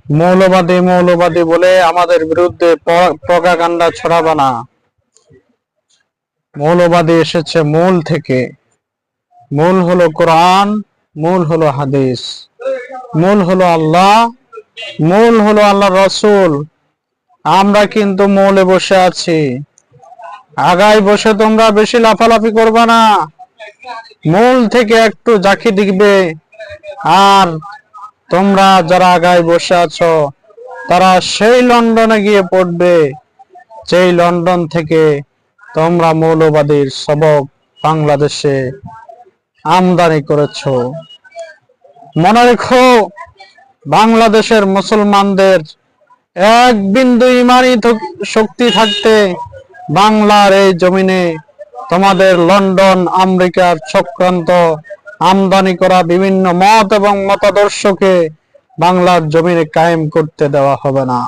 মৌলবাদী মৌলবাদী বলে আমাদের বিরুদ্ধে প্রপাগান্ডা ছড়াবে না। মৌলবাদী এসেছে মূল থেকে। মূল হলো কোরআন, মূল হলো হাদিস, মূল হলো আল্লাহ, মূল হলো আল্লাহ রসুল। আমরা কিন্তু মূলে বসে আছি। আগায় বসে তোমরা বেশি লাফালাফি করবে না, মূল থেকে একটু ঝাঁকি দিবে। আর তোমরা যারা আগায় বসে আছো তারা সেই লন্ডনে গিয়ে পড়বে, যেই লন্ডন থেকে তোমরা মৌলবাদীর সবক বাংলাদেশে আমদানি করেছো। মনে রেখো, বাংলাদেশের মুসলমানদের এক বিন্দু ইমানি শক্তি থাকতে বাংলার এই জমিনে তোমাদের লন্ডন আমেরিকার চক্রান্ত আমদানি করা বিভিন্ন মত এবং মতাদর্শকে বাংলার জমিনে কায়েম করতে দেওয়া হবে না।